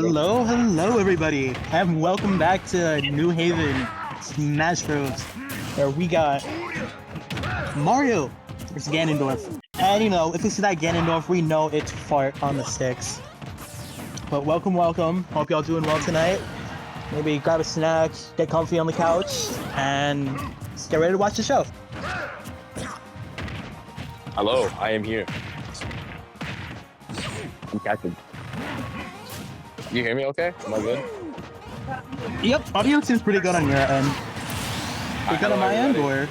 Hello, everybody, and welcome back to New Haven Smash Bros, where we got Mario versus Ganondorf. And if we see that Ganondorf, we know it's fart on the sticks. But welcome. Hope y'all doing well tonight. Maybe grab a snack, get comfy on the couch, and get ready to watch the show. Hello, I am here. I'm Captain. You hear me okay? Am I good? Yep, audio seems pretty good on your end. Pretty good on my end, or?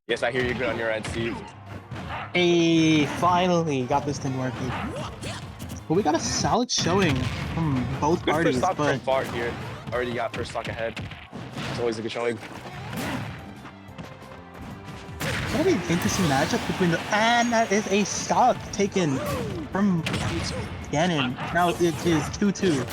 Yes, I hear you good on your end, Steve. Hey, finally got this thing working. But we got a solid showing from both Good parties. first stock But from Fart here. Already got first stock ahead. It's always a good showing. it's gonna be an interesting matchup between the and that is a stock taken from Ganon. Now it is 2-2.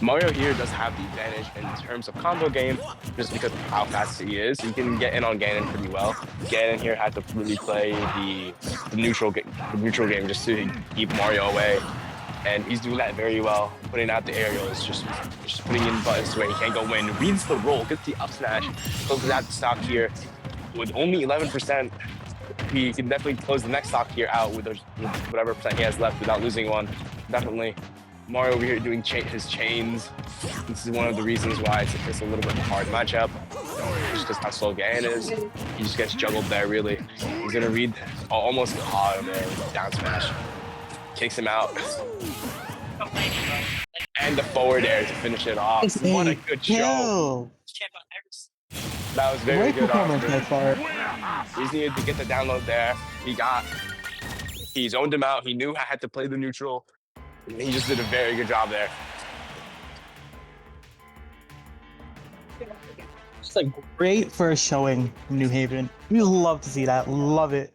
Mario here does have the advantage in terms of combo game, just because of how fast he is. He can get in on Ganon pretty well. Ganon here had to really play the neutral game just to keep Mario away. And he's doing that very well. Putting out the aerials, just putting in buttons where he can't go in. Reads the roll, gets the up smash, closes out the stock here. With only 11%, he can definitely close the next stock here out with whatever percent he has left without losing one. Definitely. Mario over here doing his chains. This is one of the reasons why it's a little bit of a hard matchup. Just because how slow Ganon is. He just gets juggled there, really. He's going to read almost caught him there with down smash. Kicks him out. And the forward air to finish it off. What a good show. That was very Great good. performance so far. He just needed to get the download there. He zoned him out. He knew I had to play the neutral. And he just did a very good job there. Just a great first showing from New Haven. We love to see that. Love it.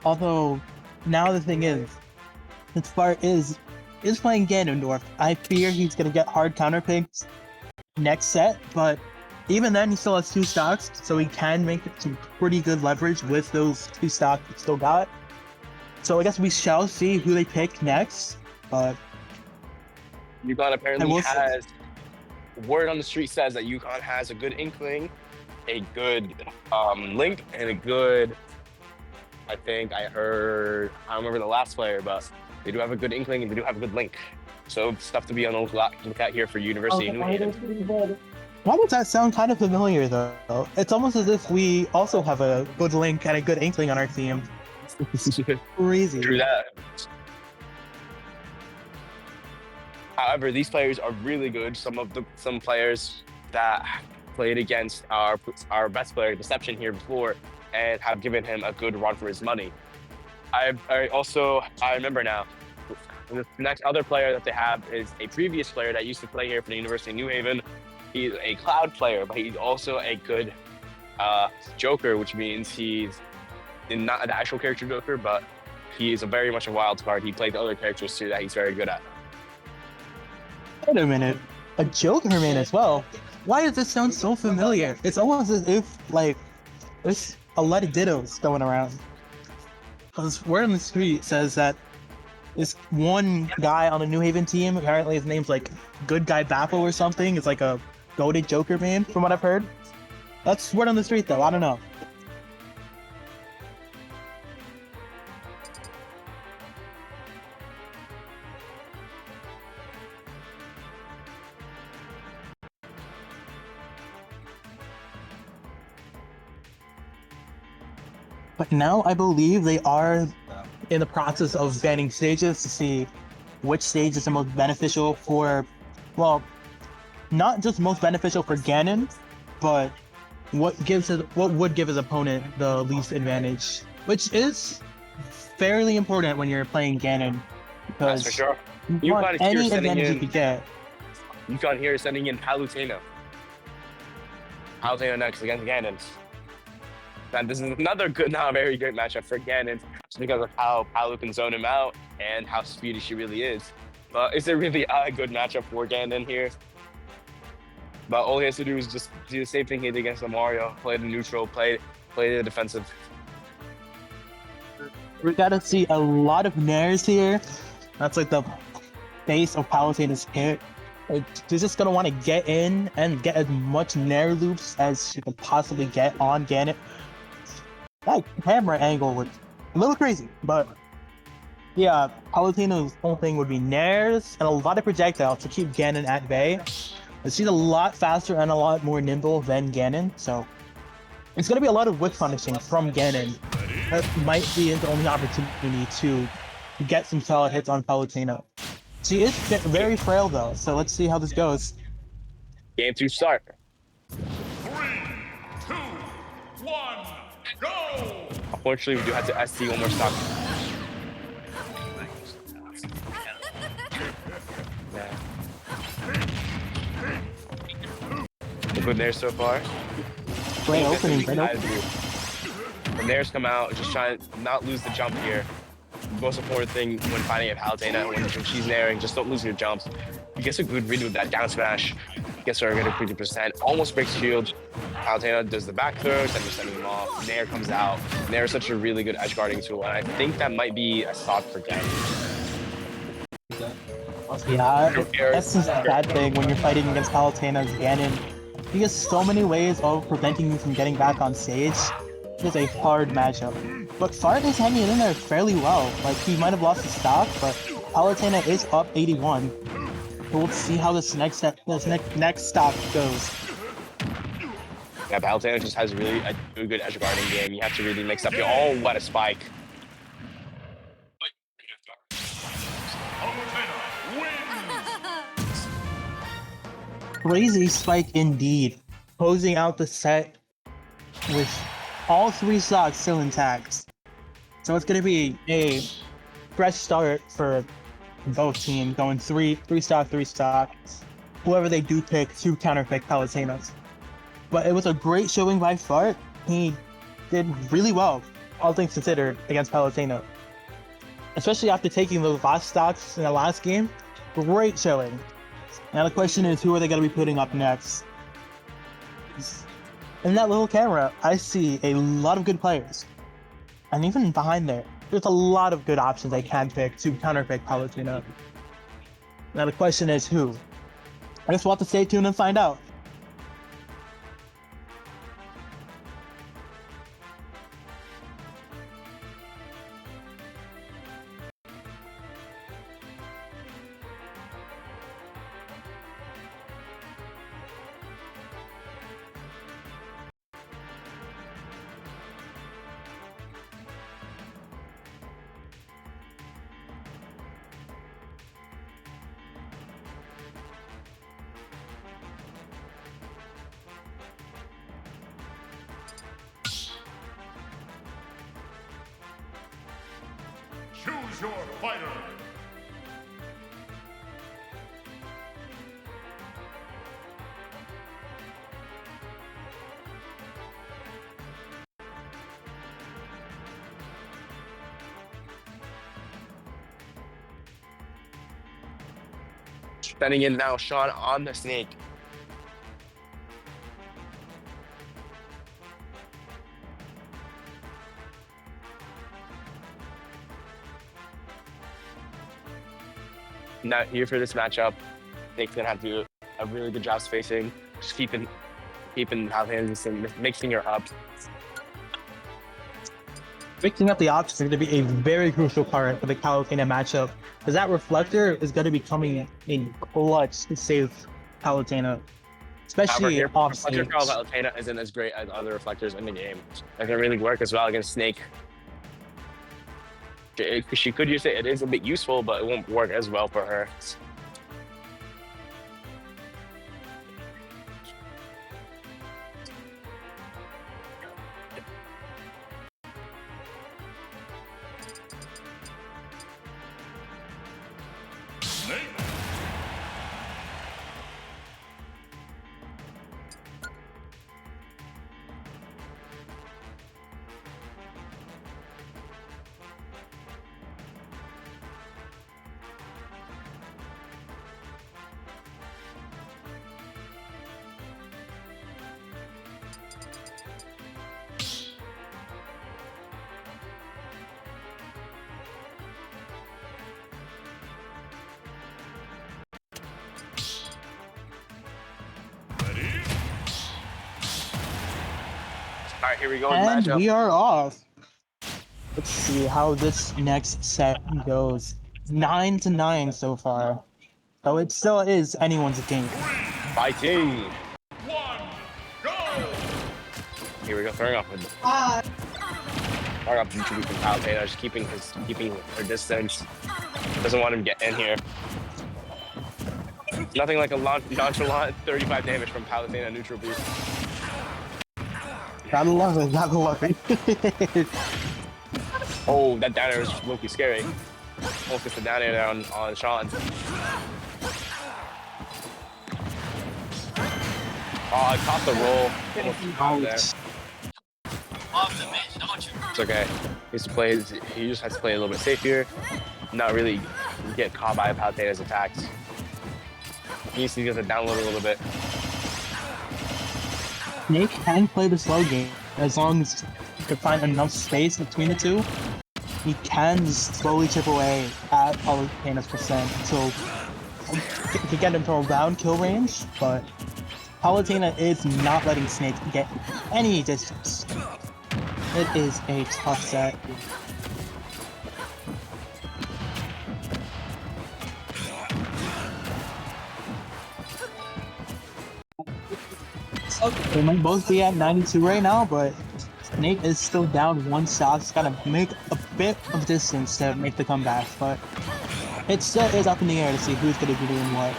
Although, now the thing is, since Fart is playing Ganondorf, I fear he's going to get hard counter picks next set, but even then he still has 2 stocks, so he can make some pretty good leverage with those 2 stocks he still got. So I guess we shall see who they pick next, but UConn apparently has, word on the street says that UConn has a good inkling, a good link, and a good, I think I heard, I don't remember the last player, but they do have a good inkling and they do have a good link. So stuff to be on the lookout here for University of New Haven. Why does that sound kind of familiar, though? It's almost as if we also have a good link and a good inkling on our team. Crazy. True that. However, these players are really good. Some players that played against our best player, Deception, here before, and have given him a good run for his money. I remember now. The next other player that they have is a previous player that used to play here for the University of New Haven. He's a Cloud player, but he's also a good Joker, which means he's not an actual character Joker, but he is very much a wild card. He played the other characters too that he's very good at. Wait a minute. A Joker man as well? Why does this sound so familiar? It's almost as if, there's a lot of dittos going around. Because word on the street says that this one guy on the New Haven team, apparently his name's Good Guy Bappo or something. It's like a goated Joker man, from what I've heard. That's word on the street, though. I don't know. But now I believe they are in the process of banning stages to see which stage is the most beneficial for, well, not just most beneficial for Ganon, but what would give his opponent the least advantage, which is fairly important when you're playing Ganon, because that's for sure. you want any advantage you can get. UConn here is sending in Palutena. Palutena next against Ganon. And this is another very great matchup for Ganon, just because of how Palu can zone him out and how speedy she really is. But is it really a good matchup for Ganon here? But all he has to do is just do the same thing he did against the Mario, play the neutral, play the defensive. We gotta see a lot of nairs here. That's like the base of Palutena's hit. Like, she's just gonna want to get in and get as much nair loops as she could possibly get on Ganon. That camera angle was a little crazy, but yeah, Palutena's whole thing would be nairs and a lot of projectiles to keep Ganon at bay. But she's a lot faster and a lot more nimble than Ganon, so it's gonna be a lot of whip punishing from Ganon. That might be the only opportunity to get some solid hits on Palutena. She is very frail though, so let's see how this goes. Game 2 start. 3, 2, 1, go! Unfortunately, we do have to ST one more stock. Yeah. Good there so far. Great opening, great opening. When Nair's come out, just trying to not lose the jump here. Most important thing when fighting a Palutena, when she's nairing, just don't lose your jumps. He gets a good read with that down smash. Gets her at a 50%. Almost breaks shield. Palutena does the back throw, then just sending him off. Nair comes out. Nair is such a really good edge guarding tool, and I think that might be a stock for Ganon. Yeah, that's just a bad thing when you're fighting against Palutena's Ganon. He has so many ways of preventing you from getting back on stage. It's a hard matchup. But Fart is hanging in there fairly well. Like, he might have lost his stock, but Palutena is up 81. We'll see how this next stock goes. Yeah, Palutena just has really a good edge guarding game. You have to really mix up your. Oh, what a spike! Crazy spike indeed. Closing out the set with all 3 stocks still intact. So it's going to be a fresh start for both teams, going 3 stock, 3 stock. Whoever they do pick to counterpick Palutena's. But it was a great showing by Fart. He did really well, all things considered, against Palutena. Especially after taking those last stocks in the last game. Great showing. Now the question is, who are they going to be putting up next? In that little camera, I see a lot of good players. And even behind there, there's a lot of good options they can pick to counterpick Palutena. Now the question is, who? I guess we'll have to stay tuned and find out. Choose your fighter. Sending in now, Sean on the snake. Not here for this matchup. Snake's gonna have to do a really good job spacing, just keeping how hands and mixing her up. Mixing up the options is going to be a very crucial part for the Palutena matchup, because that reflector is going to be coming in clutch to save Palutena, especially off stage. Reflector Palutena isn't as great as other reflectors in the game. That can really work as well against Snake. She could use it. It is a bit useful, but it won't work as well for her. right, here we go with the And matchup. we are off. Let's see how this next set goes. 9-9 so far. So it still is anyone's game. Fighting. 1, go! Here we go, throwing off with Mitsubishi from Palutena, just keeping her distance. Doesn't want him to get in here. Nothing like a nonchalant 35 damage from Palutena neutral boost. Gotta love it, gotta love it. Oh, that down air is low-key scary. Almost gets the down air down on Sean. Oh, I caught the roll. Almost there. It's okay. He just has to play a little bit safer. Not really get caught by Palutena's attacks. He needs to get the download a little bit. Snake can play the slow game as long as he can find enough space between the two. He can just slowly chip away at Palutena's percent until he can get into around kill range, but Palutena is not letting Snake get any distance. It is a tough set. They might both be at 92 right now, but Snake is still down one stock. He's got to make a bit of distance to make the comeback, but it still is up in the air to see who's going to be doing what.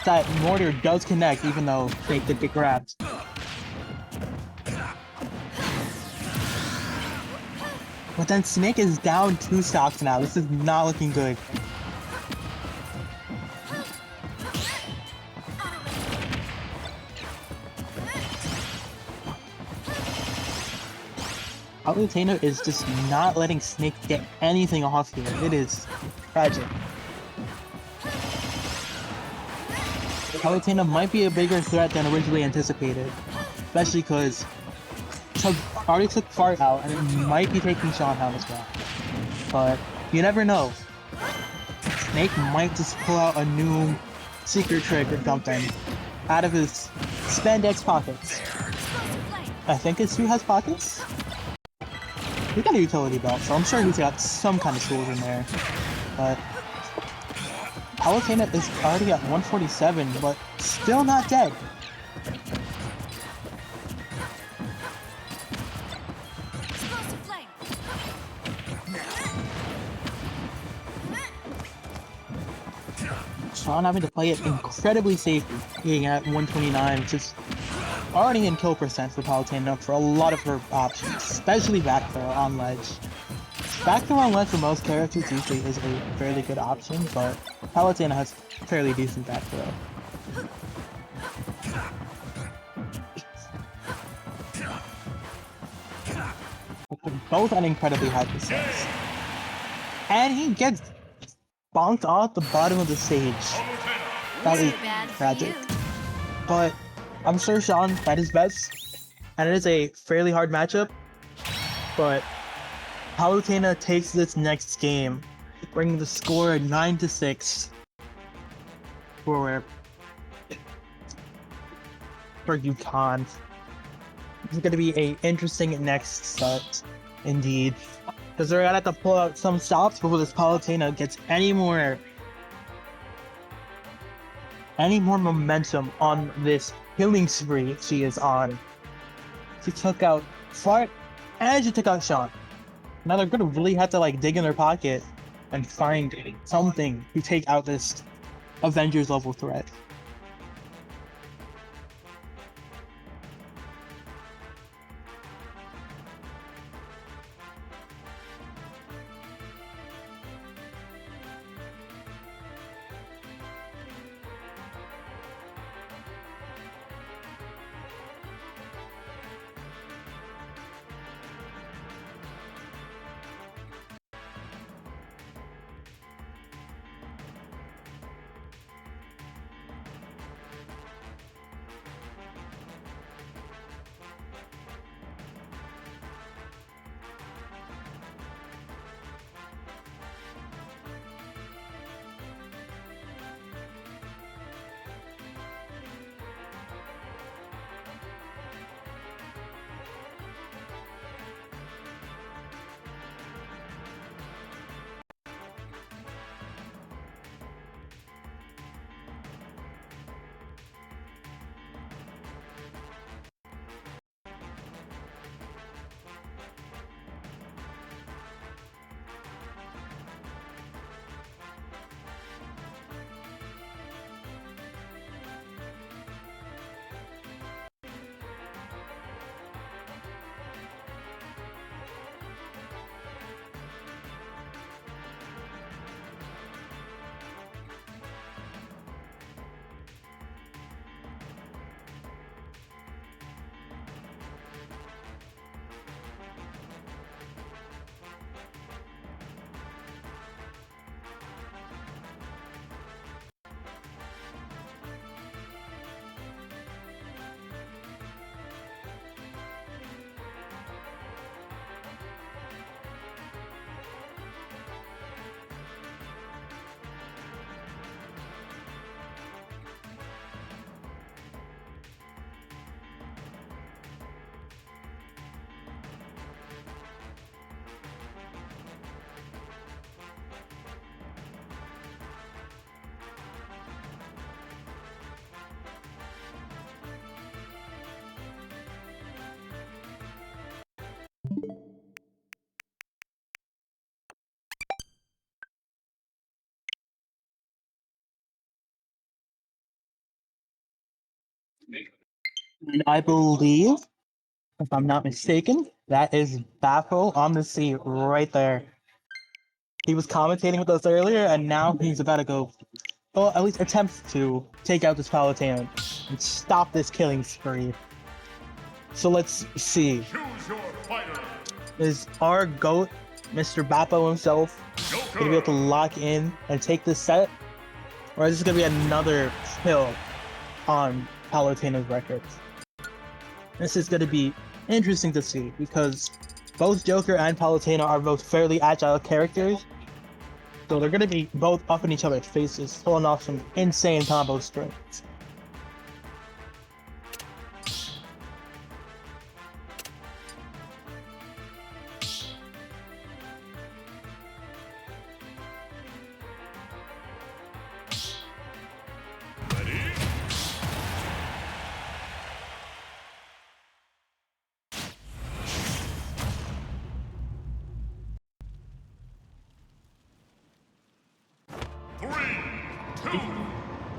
That mortar does connect, even though Snake did get grabbed. But then Snake is down 2 stocks now. This is not looking good. Palutena is just not letting Snake get anything off here. It is tragic. Palutena might be a bigger threat than originally anticipated, especially because already took Fart out and it might be taking Sean out as well. But you never know. Snake might just pull out a new secret trick or something out of his spandex pockets. I think his suit has pockets? He got a utility belt, so I'm sure he's got some kind of tools in there. But Palutena is already at 147, but still not dead. Sean having to play it incredibly safely, being at 129, which is already in kill percent for Palutena for a lot of her options, especially back throw on ledge. Back throw on ledge for most characters usually is a fairly good option, but Palutena has fairly decent back throw. Both at incredibly high percents. And he gets bonked off the bottom of the stage. That is tragic. But I'm sure Sean tried his best, and it is a fairly hard matchup, but Palutena takes this next game, bringing the score 9-6 for UConn. This is going to be an interesting next set, indeed, because they're going to have to pull out some stops before this Palutena gets any more momentum on this killing spree she is on. She took out Fart and she took out Sean. Now they're gonna really have to like dig in their pocket and find something to take out this Avengers level threat. And I believe, if I'm not mistaken, that is Bappo on the seat right there. He was commentating with us earlier, and now he's about to go, well, at least attempt to take out this Palutena and stop this killing spree. So let's see. Choose your fighter. Is our GOAT, Mr. Bappo himself, going to be able to lock in and take this set? Or is this going to be another kill on Palutena's records? This is going to be interesting to see because both Joker and Palutena are both fairly agile characters. So they're going to be both up in each other's faces, pulling off some insane combo strings.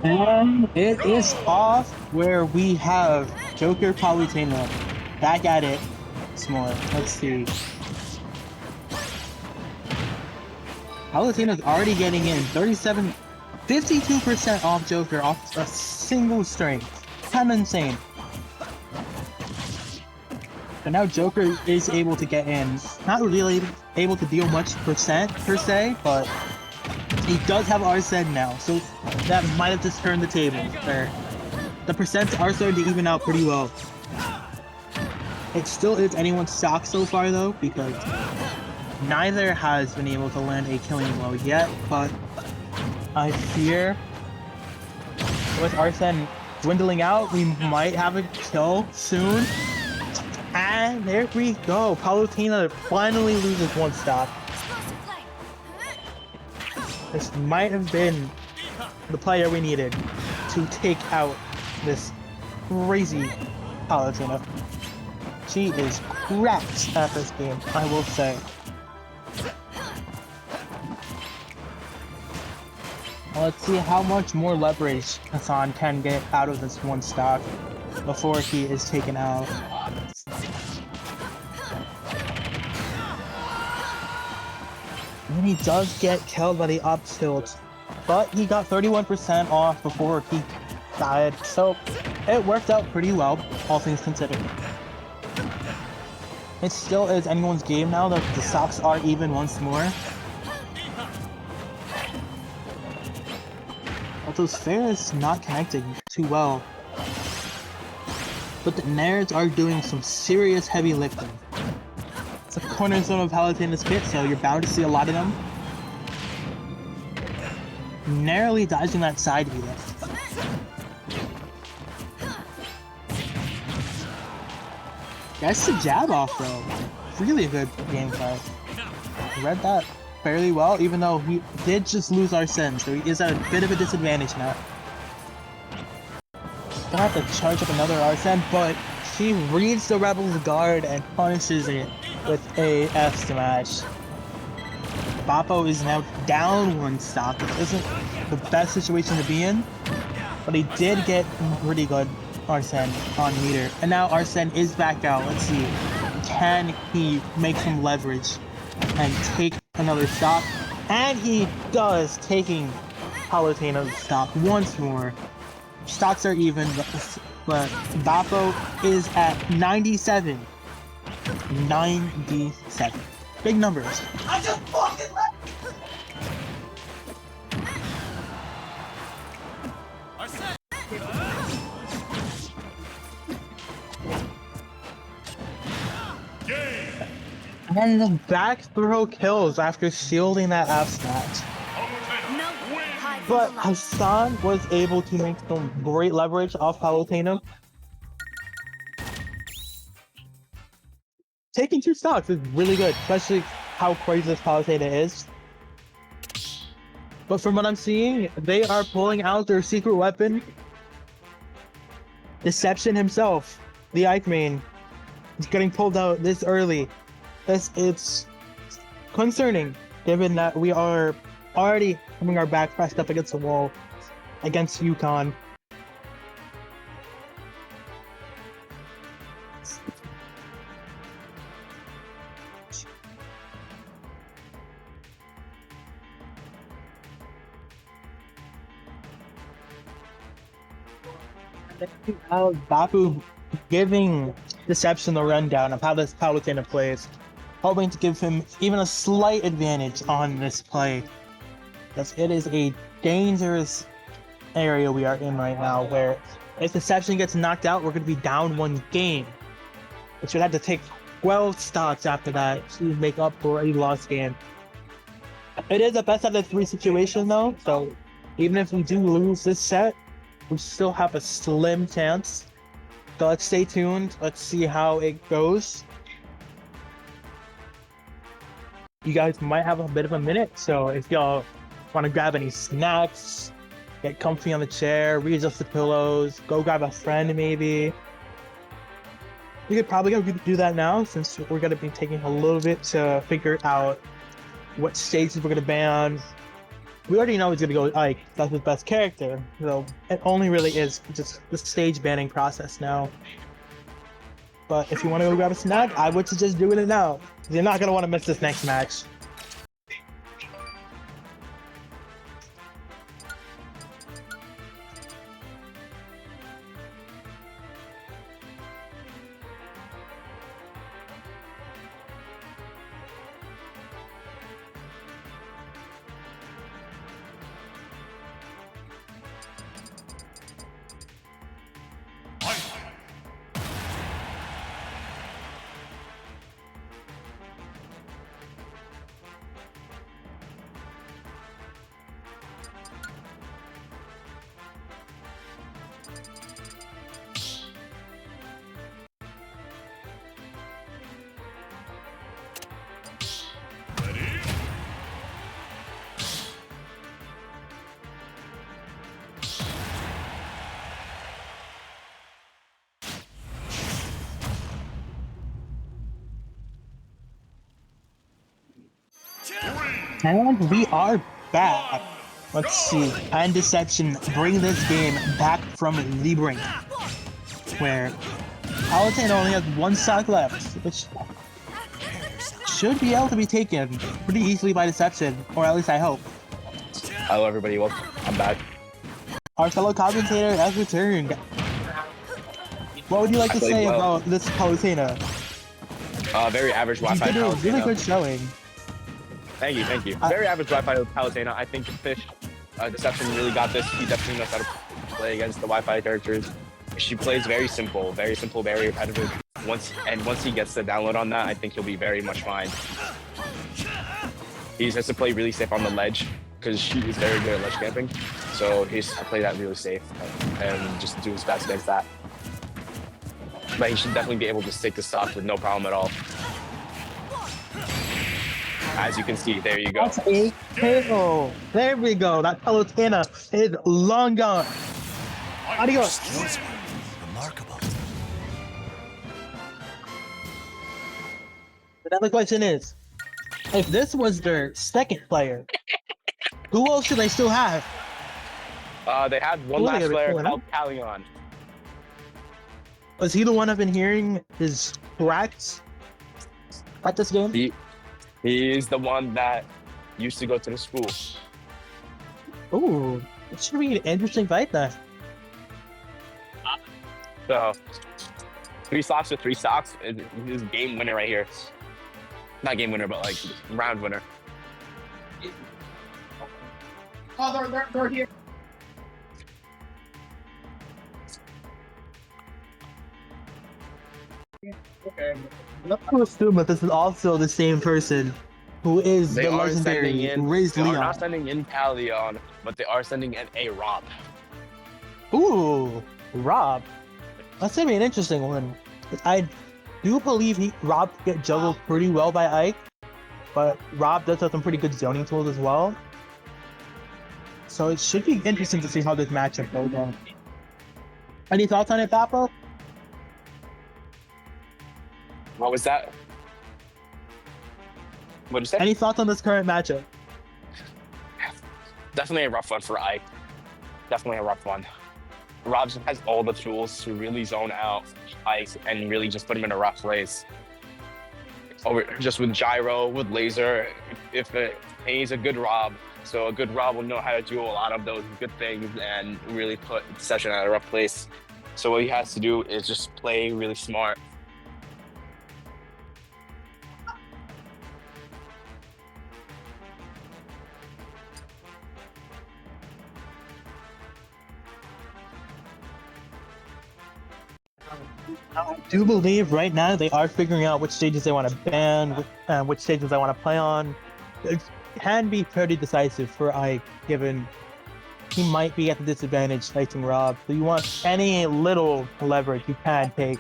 And it is off where we have Joker Palutena back at it. Some more. Let's see. Palutena's already getting in 52% off Joker off a single string. Kind of insane. But now Joker is able to get in. Not really able to deal much percent per se, but he does have Arsene now, so that might have just turned the table there. The percents are starting to even out pretty well. It still is anyone's stock so far though, because neither has been able to land a killing blow yet, but I fear with Arsene dwindling out, we might have a kill soon. And there we go, Palutena finally loses one stock. This might have been the player we needed to take out this crazy Palutena. She is cracked at this game, I will say. Let's see how much more leverage Hassan can get out of this one stock before he is taken out. And he does get killed by the up tilt, but he got 31% off before he died, so it worked out pretty well, all things considered. It still is anyone's game now that the stocks are even once more. Although Sphere is not connecting too well. But the Nairs are doing some serious heavy lifting. It's a cornerstone of Palutena's kit, so you're bound to see a lot of them. Narrowly dodging that side B lift. That's the jab off though. Really good gameplay. Read that fairly well, even though he did just lose Arsene, so he is at a bit of a disadvantage now. Gonna have to charge up another Arsene, but she reads the Rebel's guard and punishes it with a F smash. Bappo is now down one stock. This isn't the best situation to be in, but he did get pretty good Arsene on meter. And now Arsene is back out. Let's see. Can he make some leverage and take another stock? And he does, taking Palutena's stock once more. Stocks are even, but Bappo is at 97. 97. Big numbers. I just fucking left. And the back throw kills after shielding that F smash. But Hassan was able to make some great leverage off Palutena. Taking two stocks is really good, especially how crazy this Palutena is. But from what I'm seeing, they are pulling out their secret weapon. Deception himself, the Ike main, is getting pulled out this early. It's concerning, given that we are already having our back pressed up against the wall against UConn. How Baku giving Deception the rundown of how this Palutena plays, hoping to give him even a slight advantage on this play. Because it is a dangerous area we are in right now, where if Deception gets knocked out, we're going to be down one game. Which would have to take 12 stocks after that to make up for a lost game. It is a best out of 3 situation though, so even if we do lose this set, we still have a slim chance. So let's stay tuned. Let's see how it goes. You guys might have a bit of a minute, so if y'all want to grab any snacks, get comfy on the chair, readjust the pillows, go grab a friend maybe. We could probably go do that now, since we're going to be taking a little bit to figure out what stages we're going to ban. We already know he's going to go Ike. That's his best character. So it only really is just the stage banning process now. But if you want to go grab a snack, I would suggest doing it now. You're not going to want to miss this next match. And we are back. Let's see. And Deception bring this game back from the brink, where Palutena only has 1 stock left, which should be able to be taken pretty easily by Deception, or at least I hope. Hello, everybody. Welcome. I'm back. Our fellow commentator has returned. What would you like to say about this Palutena? Very average You Wi-Fi did a Palutena. really good showing. Thank you, thank you. Very average Wi-Fi Palutena. I think Fish Deception really got this. He definitely knows how to play against the Wi-Fi characters. She plays very simple, very repetitive. Once he gets the download on that, I think he'll be very much fine. He just has to play really safe on the ledge, because she is very good at ledge camping. So he has to play that really safe and just do his best against that. But he should definitely be able to stick the stock with no problem at all. As you can see, there you go. That's a KO. There we go. That Palutena is long gone. Adios. Remarkable. Another question is, if this was their second player, who else should they still have? They had one last player called Callion. Was he the one I've been hearing is correct at this game? He is the one that used to go to the school. Ooh, it should be an interesting fight then. So 3 stocks to 3 stocks is game winner right here. Not game winner, but like round winner. Oh, they're here. Okay. Let's assume that this is also the same person who is They the are legendary sending in. Riz They are Leon. not sending in Callion, but they are sending in a Rob. Ooh, Rob. That's gonna be an interesting one. I do believe Rob can get juggled pretty well by Ike, but Rob does have some pretty good zoning tools as well. So it should be interesting to see how this matchup goes on. Any thoughts on it, Papo? What was that? What'd you say? Any thoughts on this current matchup? Definitely a rough one for Ike. Definitely a rough one. Rob has all the tools to really zone out Ike and really just put him in a rough place. Over just with gyro, with laser, and he's a good Rob. So a good Rob will know how to do a lot of those good things and really put the session at a rough place. So what he has to do is just play really smart. I do believe right now they are figuring out which stages they want to ban, which stages they want to play on. It can be pretty decisive for Ike, given he might be at the disadvantage fighting Rob. So you want any little leverage you can take.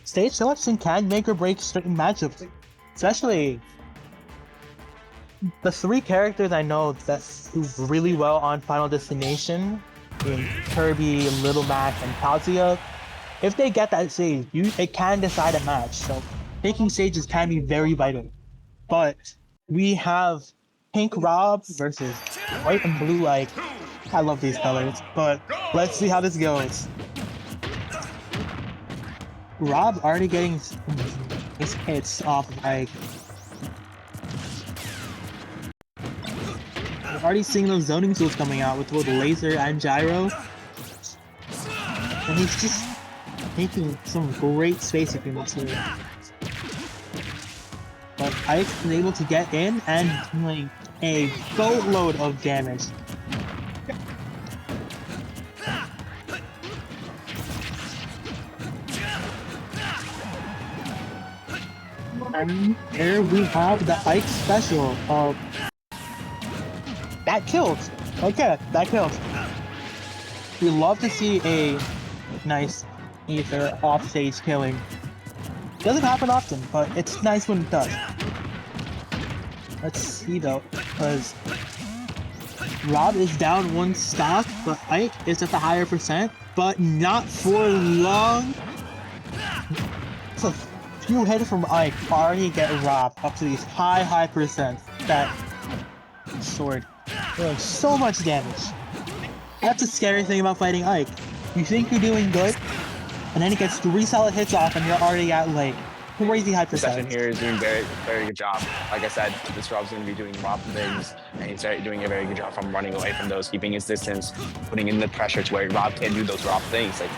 Stage selection can make or break certain matchups, especially the 3 characters I know that do really well on Final Destination, being Kirby, Little Mac, and Kazuya. If they get that stage, it can decide a match. So taking stages can be very vital. But we have Pink Rob versus White and Blue Ike. I love these colors, but let's see how this goes. Rob already getting his hits off of Ike. We're already seeing those zoning tools coming out with both laser and gyro. And he's just taking some great space between the two. But Ike's able to get in and doing a boatload of damage. And here we have the Ike special of... That killed! Okay, that killed. We love to see a nice ether off-stage killing. Doesn't happen often, but it's nice when it does. Let's see though, because Rob is down 1 stock, but Ike is at the higher percent, but not for long. It's a few hits from Ike already get Rob up to these high percents. That sword doing so much damage. That's a scary thing about fighting Ike. You think you're doing good, and then it gets 3 solid hits off and you're already at like crazy high percent. Session here is doing very good job. Like I said, this Rob's going to be doing Rob things, and he's doing a very good job from running away from those, keeping his distance, putting in the pressure to where Rob can't do those Rob things, like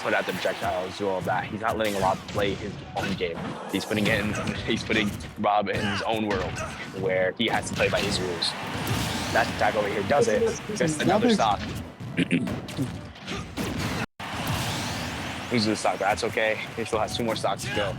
put out the projectiles, do all of that. He's not letting Rob play his own game. He's putting Rob in his own world, where he has to play by his rules. That attack over here does it. Just another stock. Loses the stock, but that's okay. He still has 2 more stocks to go.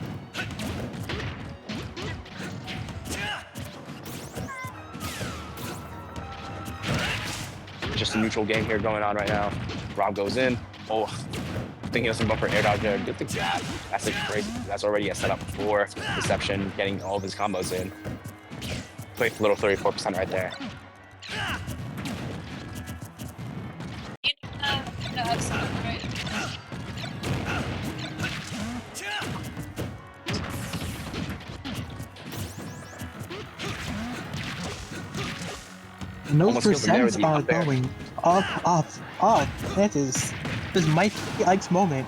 Just a neutral game here going on right now. Rob goes in. Oh, I think he doesn't bump for air dodge there. Good thing that. That's like crazy. That's already a setup for Deception, getting all of his combos in. Quick little 34% right there. And those percents are going up. This might be Ike's moment.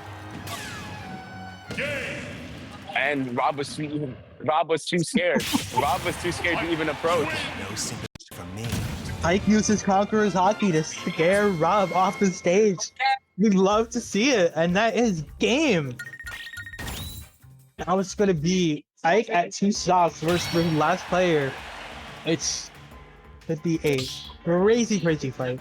And Rob was too scared. Rob was too scared to even approach. No sympathy from me. Ike uses Conqueror's Hockey to scare Rob off the stage. We'd love to see it, and that is game. Now it's gonna be Ike at 2 stocks versus the last player. It's could be a crazy fight.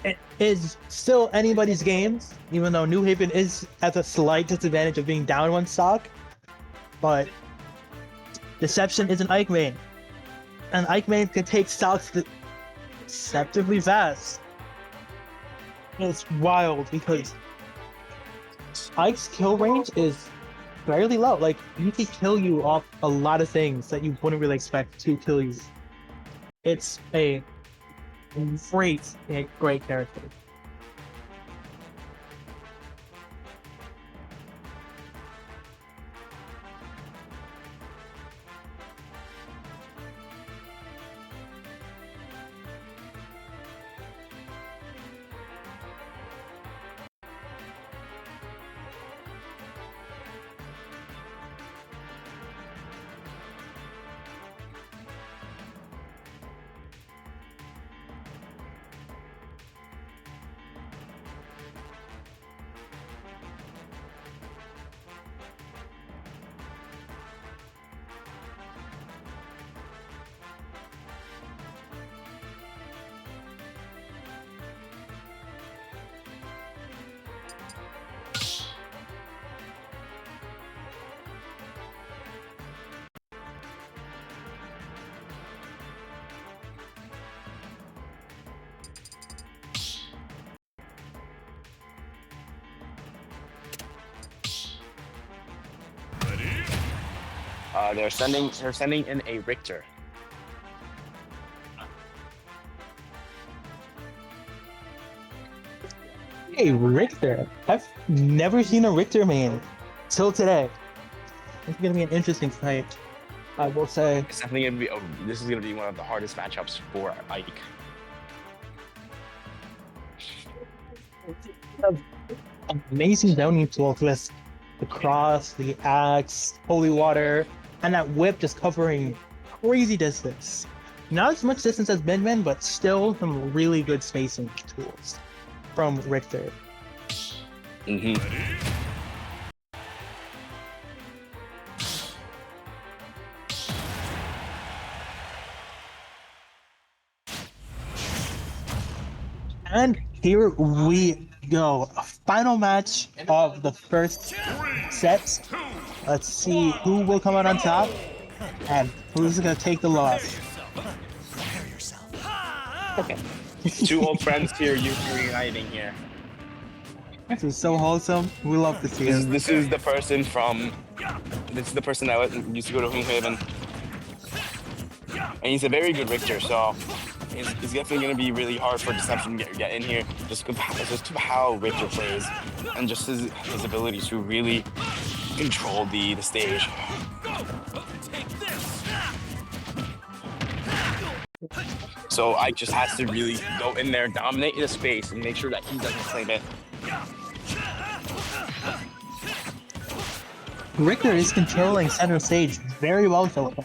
It is still anybody's game, even though New Haven is at a slight disadvantage of being down 1 stock. But Deception is an Ike main, and Ike main can take stocks deceptively fast. It's wild because Ike's kill range is fairly low. Like, he can kill you off a lot of things that you wouldn't really expect to kill you. It's a great character. They're sending in a Richter. Hey, Richter. I've never seen a Richter main till today. It's gonna be an interesting fight, I will say. It's definitely gonna be. This is gonna be one of the hardest matchups for Ike. Amazing zoning tools with the cross, the axe, holy water, and that whip just covering crazy distance. Not as much distance as Binman, but still some really good spacing tools from Richter. Mm-hmm. And here we go. A final match of the first set. Let's see who will come out on top and who's gonna take the loss. Prepare yourself. Okay. Two old friends here, you reuniting here. This is so wholesome. We love to see it. This is the person from. This is the person that used to go to Hoonhaven, and he's a very good Richter. So it's definitely going to be really hard for Deception to get in here, just how Richter plays, and just his ability to really control the stage. So Ike just has to really go in there, dominate the space, and make sure that he doesn't claim it. Richter is controlling center stage very well so far,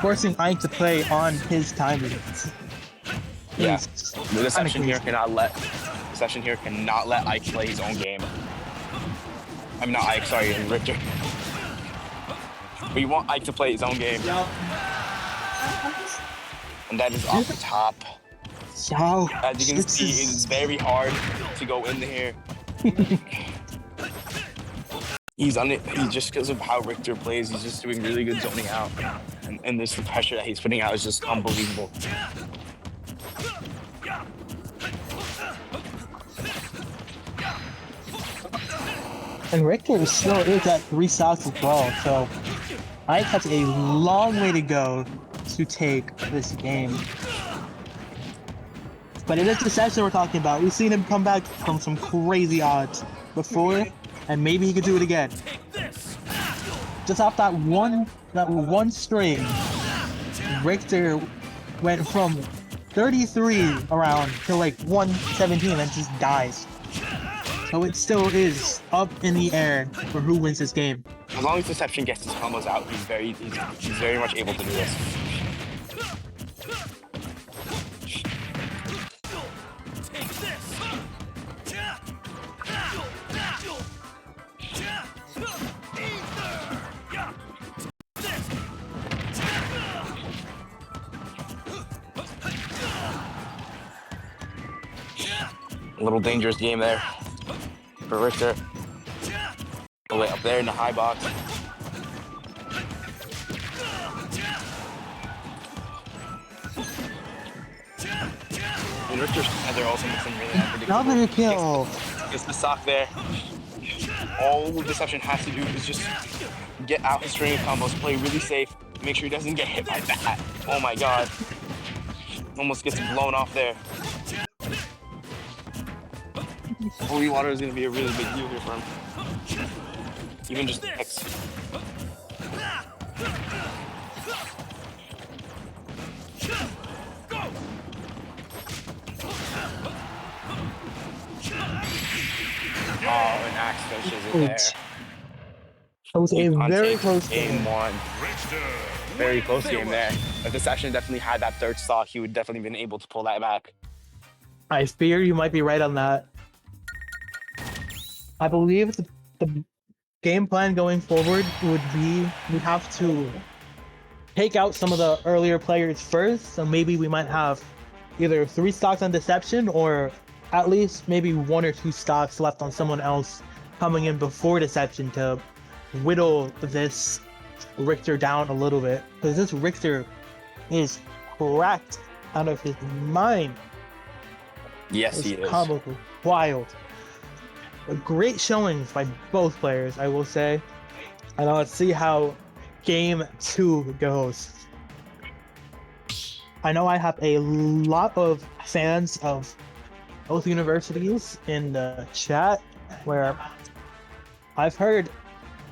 forcing Ike to play on his time limits. Yeah, the Deception here cannot let Ike play his own game. I'm not Ike, sorry, Richter. We want Ike to play his own game. And that is off the top. As you can see, it is very hard to go in here. He's just because of how Richter plays, he's just doing really good zoning out. And this the pressure that he's putting out is just unbelievable. And Richter still is at 3 stocks as well, so Ike has a long way to go to take this game. But it is Deception we're talking about. We've seen him come back from some crazy odds before, and maybe he could do it again. Just off that one string, Richter went from 33 around to like 117 and just dies. So it still is up in the air for who wins this game. As long as Deception gets his combos out, he's very much able to do this. A little dangerous game there for Richter. All the way up there in the high box. And Richter's they're also missing really unpredictable. Another kill. Gets the stock there. All Deception has to do is just get out his string of combos, play really safe, make sure he doesn't get hit by that. Oh my god. Almost gets blown off there. Holy water is going to be a really big deal here for him. Even just the X. Oh, an axe finishes it there. That was a very close game. Game one. Very close game there. If Deception definitely had that third stock, he would definitely been able to pull that back. I fear you might be right on that. I believe the game plan going forward would be we have to take out some of the earlier players first, so maybe we might have either 3 stocks on Deception or at least maybe 1 or 2 stocks left on someone else coming in before Deception to whittle this Richter down a little bit, because this Richter is cracked out of his mind. Yes, he is. Comical, wild. A great showings by both players, I will say. And let's see how Game 2 goes. I know I have a lot of fans of both universities in the chat where I've heard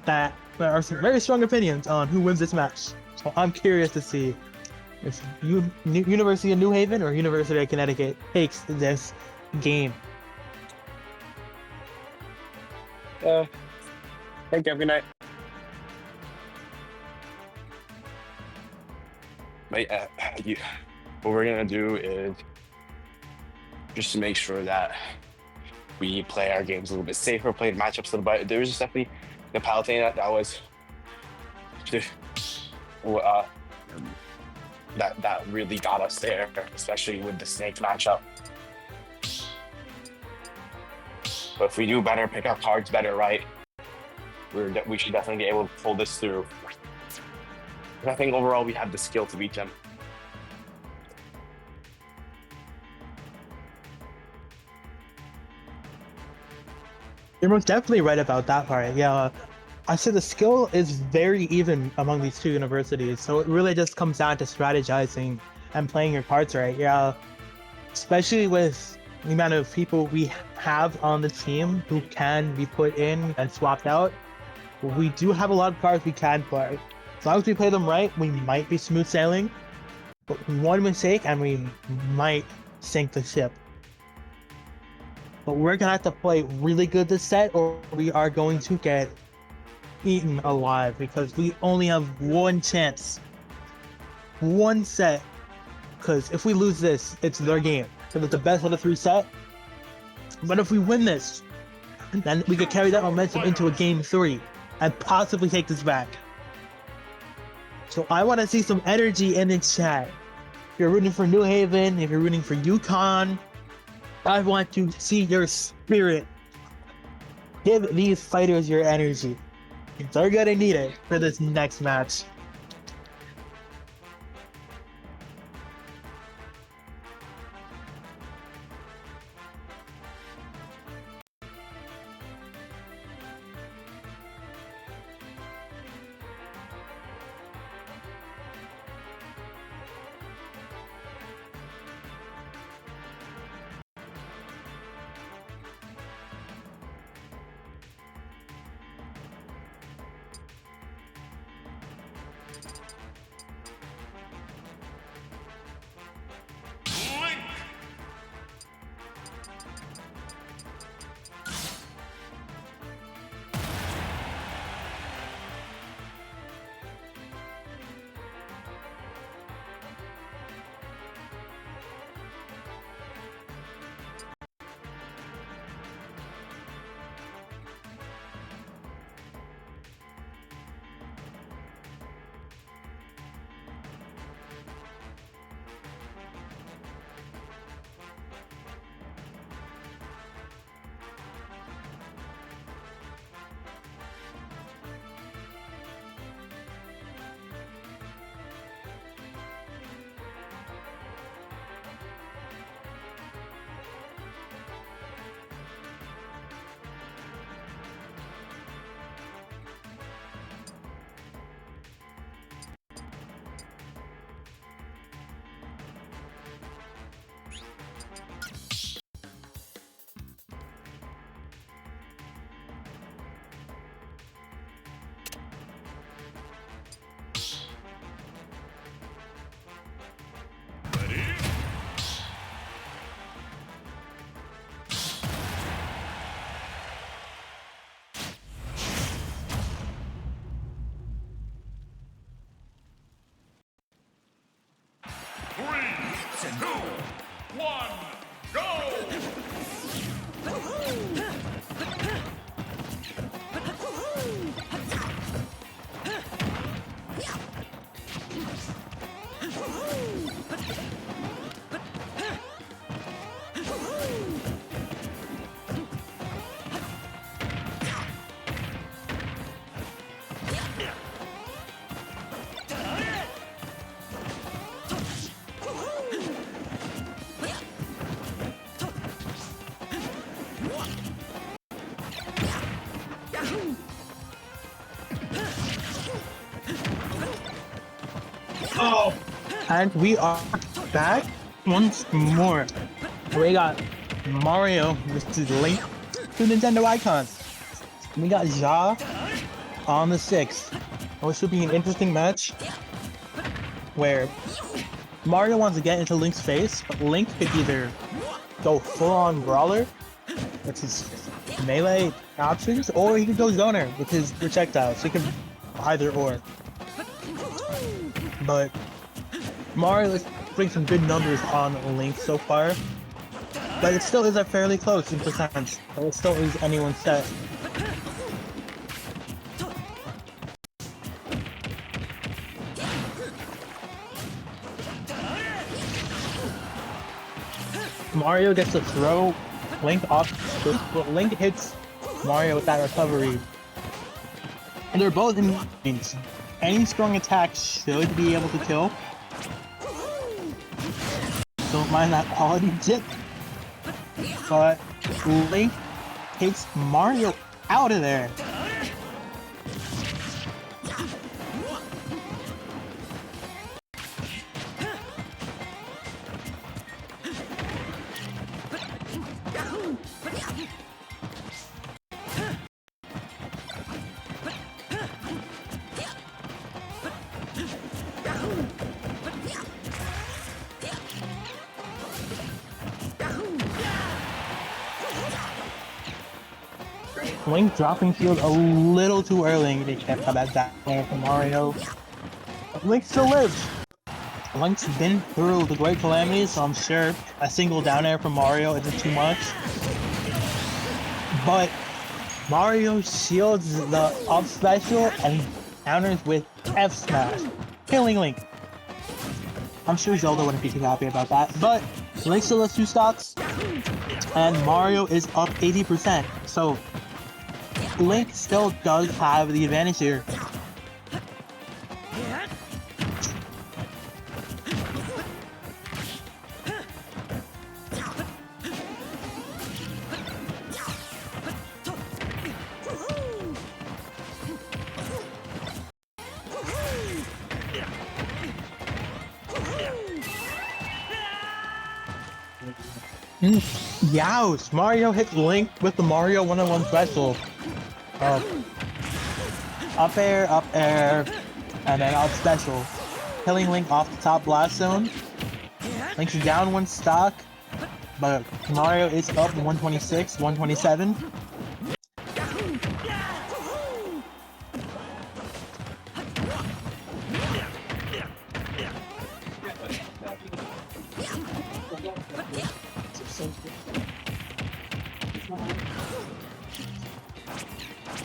that there are some very strong opinions on who wins this match. So I'm curious to see if University of New Haven or University of Connecticut takes this game. Thank you. Good night. But what we're gonna do is just to make sure that we play our games a little bit safer, play the matchups a little bit. There was just definitely the Palatine that was that really got us there, especially with the Snake matchup. But if we do better, pick our cards better, right? We should definitely be able to pull this through. I think overall we have the skill to beat them. You're most definitely right about that part. Yeah, I said the skill is very even among these two universities, so it really just comes down to strategizing and playing your cards right. Yeah, especially with the amount of people we have on the team who can be put in and swapped out. We do have a lot of cards we can play. As long as we play them right, we might be smooth sailing. But one mistake and we might sink the ship. But we're gonna have to play really good this set or we are going to get eaten alive because we only have one chance. One set. Because if we lose this, it's their game. So it's the best of the 3 set. But if we win this, then we could carry that momentum into a game 3 and possibly take this back. So I want to see some energy in the chat. If you're rooting for New Haven, if you're rooting for UConn, I want to see your spirit. Give these fighters your energy. They're gonna need it for this next match. Link. Three, two, one, go! And we are back once more. We got Mario versus Link, two Nintendo icons. We got Ja on the 6th. Which should be an interesting match where Mario wants to get into Link's face, but Link could either go full-on brawler, which is melee options, or he could go zoner with his projectiles. He can either or. But Mario is putting some good numbers on Link so far, but it still is fairly close in percent. It still is anyone's set. Mario gets to throw Link off, but Link hits Mario with that recovery. And they're both in range. Any strong attack should be able to kill. Don't mind that quality dip. But Link takes Mario out of there. Link dropping shield a little too early. They kept that down there for Mario. But Link still lives. Link's been through the Great Calamity, so I'm sure a single down air from Mario isn't too much. But Mario shields the up special and counters with F smash, killing Link. I'm sure Zelda wouldn't be too happy about that, but Link still has 2 stocks, and Mario is up 80%. So Link still does have the advantage here. Yows! Mario hits Link with the Mario 1-on-1 special. Up air, and then up special. Killing Link off the top blast zone. Link's down 1 stock, but Mario is up 126, 127.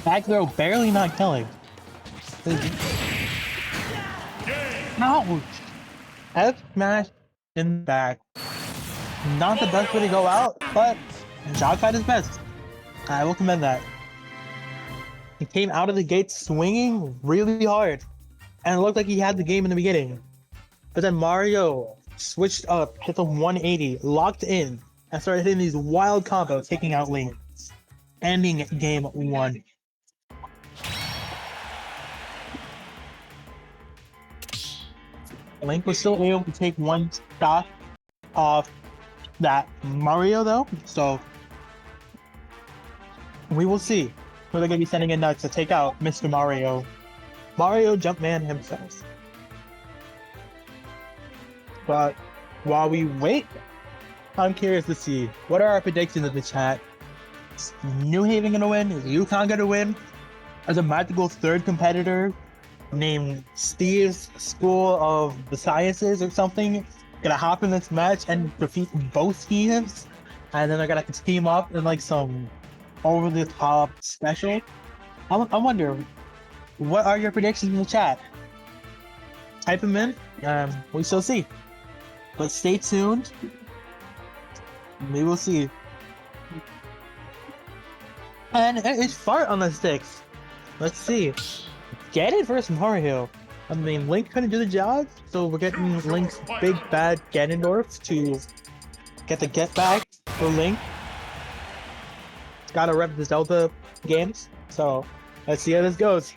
Back throw barely not killing. Ouch! F smash in the back. Not the best way to go out, but Ja tried his best. I will commend that. He came out of the gate swinging really hard, and it looked like he had the game in the beginning. But then Mario switched up, hit the 180, locked in, and started hitting these wild combos, taking out Link, ending game 1. Link was still able to take 1 stock off that Mario though, so we will see who they're going to be sending in next to take out Mr. Mario. Mario Jumpman himself. But while we wait, I'm curious to see what are our predictions in the chat. Is New Haven going to win? Is Yukon going to win? As a magical 3rd competitor named Steve's School of the Sciences or something gonna hop in this match and defeat both Steves, and then they're gonna have to team up in like some over-the-top special. I wonder, what are your predictions in the chat? Type them in, we shall see. But stay tuned, we will see. And it's Fart on the 6th. Let's see. Get it versus Mario. I mean, Link couldn't do the job, so we're getting Link's big bad Ganondorf to get the get back for Link. Gotta rep the Zelda games, so let's see how this goes.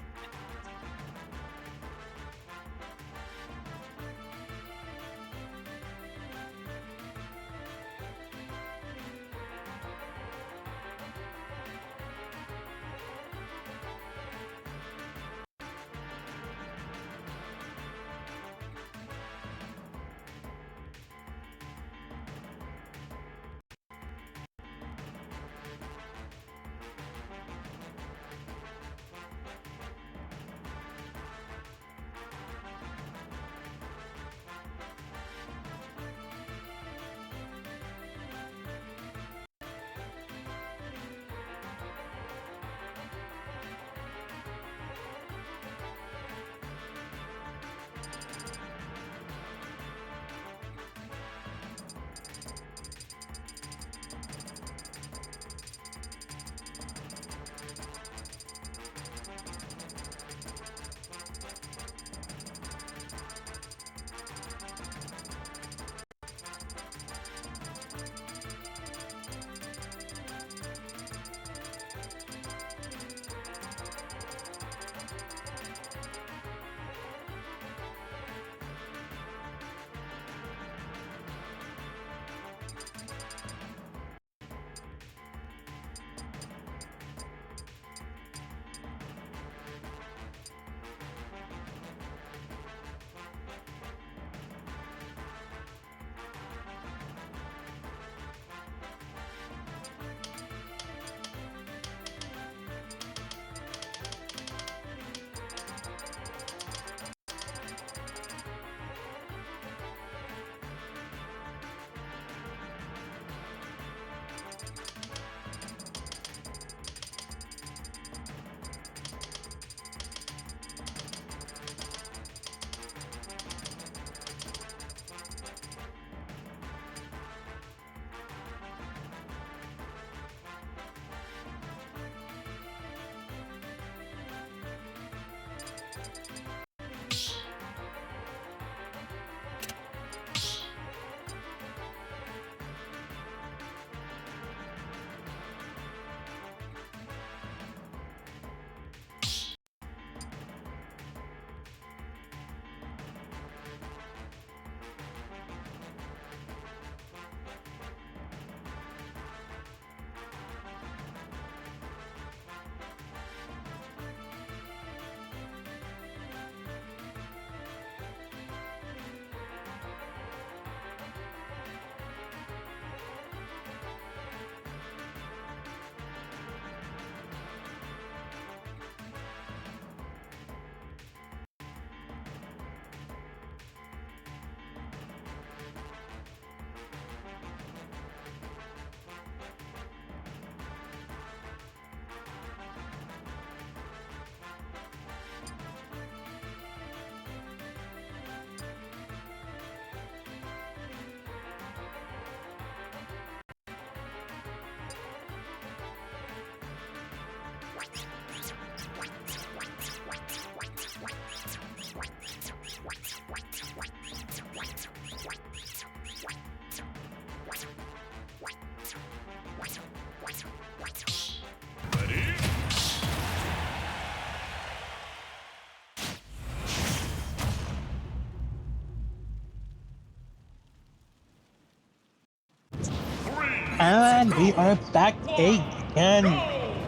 And we are back again,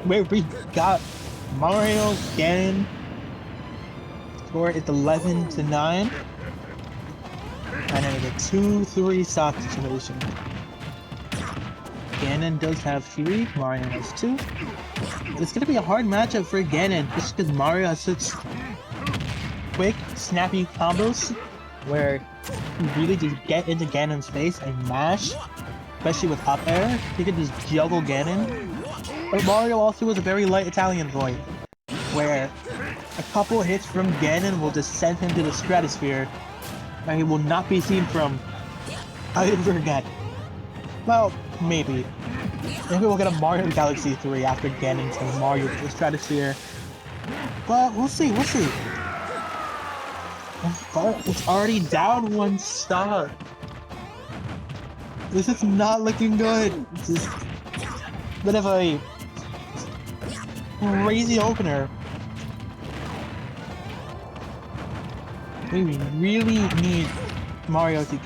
where we got Mario Ganon. Score is 11-9, and it is a 2-3 stock situation. Ganon does have 3, Mario has 2. It's gonna be a hard matchup for Ganon, just because Mario has such quick, snappy combos, where you really just get into Ganon's face and mash. Especially with up air, he could just juggle Ganon. But Mario also has a very light Italian void, where a couple hits from Ganon will just send him to the stratosphere, and he will not be seen from ever again. Well, maybe. Maybe we'll get a Mario Galaxy 3 after Ganon sends Mario to the stratosphere. But we'll see, we'll see. But it's already down 1 star. This is not looking good. This is a bit of a crazy opener. We really need Mario to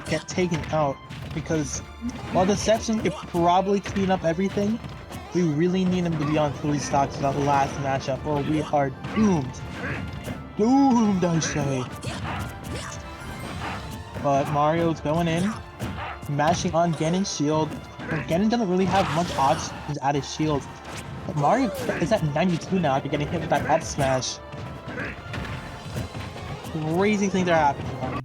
get taken out, because while Deception could probably clean up everything, we really need him to be on 3 stocks for that last matchup, or we are doomed. Doomed, I say. But Mario's going in, mashing on Ganon's shield. Ganon doesn't really have much options at his shield. But Mario is at 92 now after getting hit with that up smash. Crazy things are happening.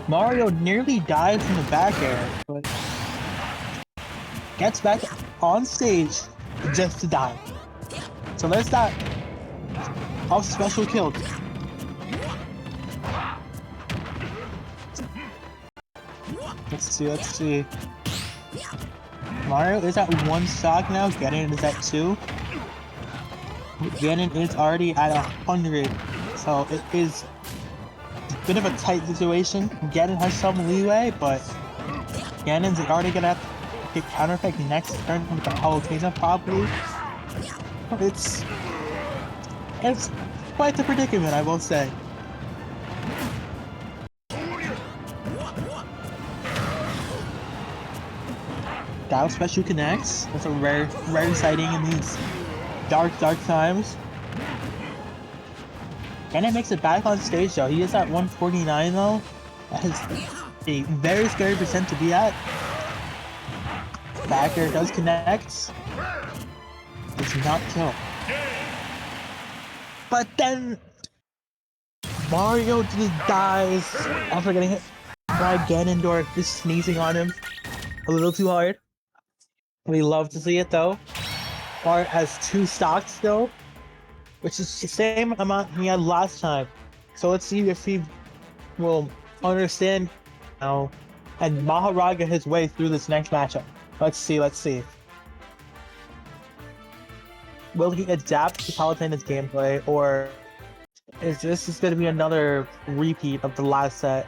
Mario nearly died from the back air, but gets back on stage just to die. So there's that off special kill. Let's see. Mario is at 1 stock now, Ganon is at 2. Ganon is already at 100, so it is a bit of a tight situation. Ganon has some leeway, but Ganon's already gonna have to get counter effect next turn with the Hollow probably. It's quite the predicament, I will say. Dial Special connects. That's a rare sighting in these dark times. Ganon makes it back on stage though. He is at 149 though. That is a very scary percent to be at. Back air does connect. Does not kill. But then Mario just dies after getting hit by Ganondorf, just sneezing on him a little too hard. We love to see it though. Bart has 2 stocks still, which is the same amount he had last time. So let's see if he will understand now and Maharaga his way through this next matchup. Let's see. Will he adapt to Palutena's gameplay, or is this just going to be another repeat of the last set?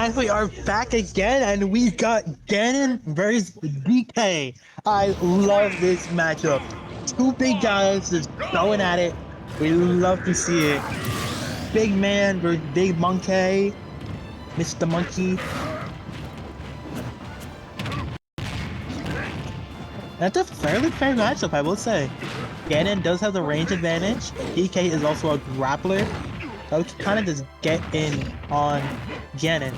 And we are back again, and we got Ganon versus DK. I love this matchup. Two big guys just going at it. We love to see it. Big man versus big monkey. Mr. Monkey. That's a fairly fair matchup, I will say. Ganon does have the range advantage. DK is also a grappler. So we can kind of just get in on Ganon.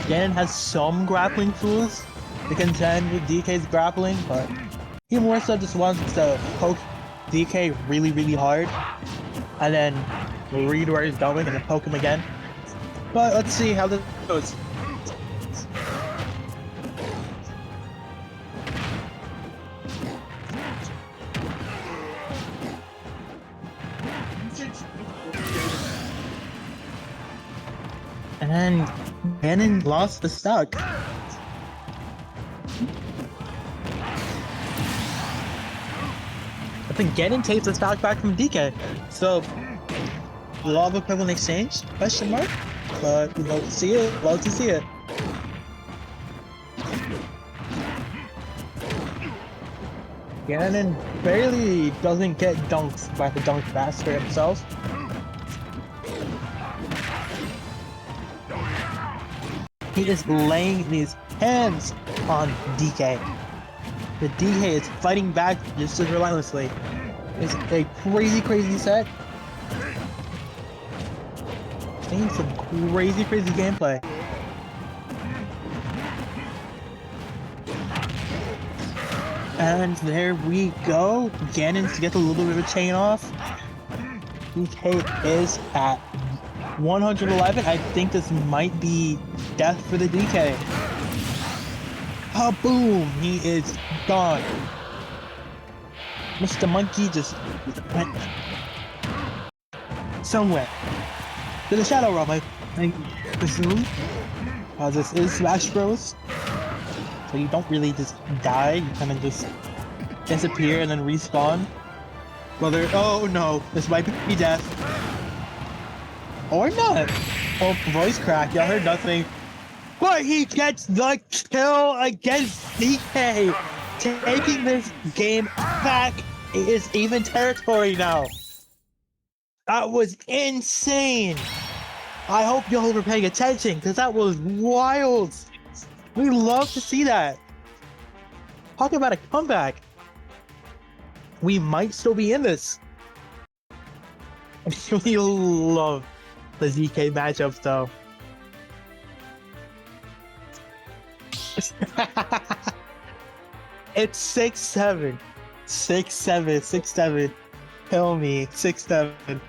Ganon has some grappling tools to contend with DK's grappling, but he more so just wants to poke DK really, really hard, and then read where he's going and then poke him again. But let's see how this goes. And Ganon lost the stock. I think Ganon takes the stock back from DK. So, law of equivalent exchange? Question mark? But we love to see it. Love to see it. Ganon barely doesn't get dunked by the dunk master himself. He is laying his hands on DK. The DK is fighting back just as relentlessly. It's a crazy, crazy set. Seeing some crazy, crazy gameplay. And there we go. Ganon gets a little bit of a chain off. DK is at 111. I think this might be death for the DK. Kaboom! He is gone. Mr. Monkey just went somewhere. To the Shadow Realm, I presume. Because this is Smash Bros. So you don't really just die, you kind of just disappear and then respawn. Whether, oh no, this might be death. Or not. Oh, voice crack, y'all heard nothing. But he gets the kill against DK, taking this game back. It is even territory now. That was insane. I hope y'all were paying attention, because that was wild. We love to see that. Talk about a comeback. We might still be in this. We love the DK matchups, though. It's 6-7. 6-7. 6-7. Kill me. 6-7.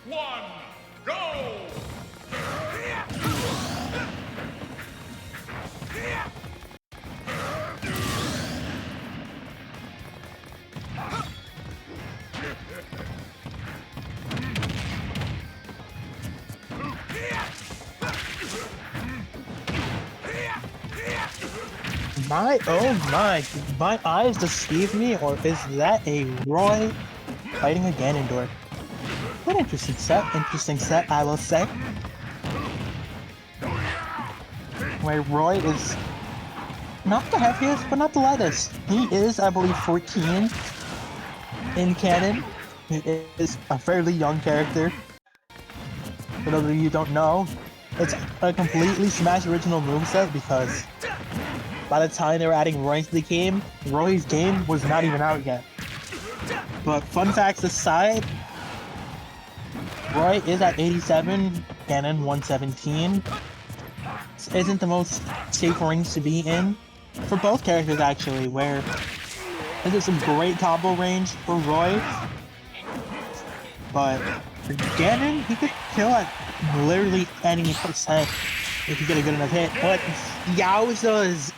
one, go! My eyes deceive me, or is that a Roy fighting a Ganondorf? What interesting set, I will say. Where Roy is not the heaviest, but not the lightest. He is, I believe, 14 in canon. He is a fairly young character. For those of you who don't know, it's a completely Smash original moveset because by the time they were adding Roy to the game, Roy's game was not even out yet. But fun facts aside, Roy is at 87, canon 117. This isn't the most safe range to be in for both characters actually, where there's some great combo range for Roy, but for Ganon, he could kill at literally any percent if you get a good enough hit. But Yowza's,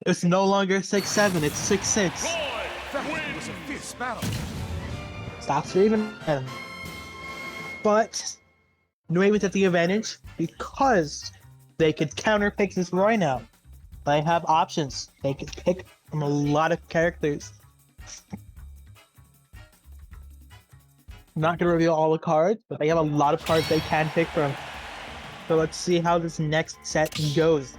it's no longer 6-7, it's 6-6. That was a fierce battle. Stops even then. But New Raven's at the advantage because they could counterpick this Roy now. They have options. They could pick from a lot of characters. I'm not gonna reveal all the cards, but they have a lot of cards they can pick from. So let's see how this next set goes.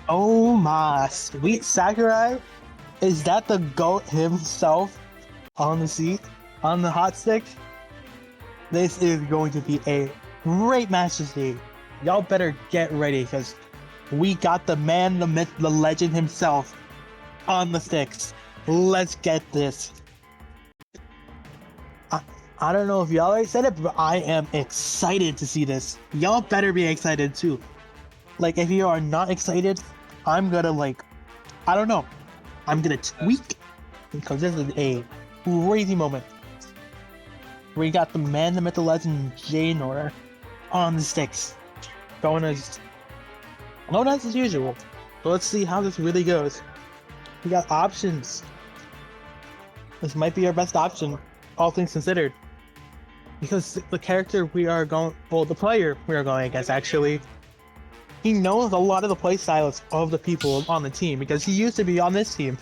Oh my sweet Sakurai, is that the GOAT himself on the seat, on the hot stick? This is going to be a great match to see. Y'all better get ready because we got the man, the myth, the legend himself on the sticks. Let's get this. I don't know if y'all are excited, but I am excited to see this. Y'all better be excited too. Like, if you are not excited, I'm gonna I don't know. I'm gonna tweak because this is a crazy moment. We got the man, the myth, the legend, Jaynor on the sticks. Going as usual. So let's see how this really goes. We got options. This might be our best option, all things considered. because the character we are going, well, the player we are going against actually, he knows a lot of the play styles of the people on the team because he used to be on this team,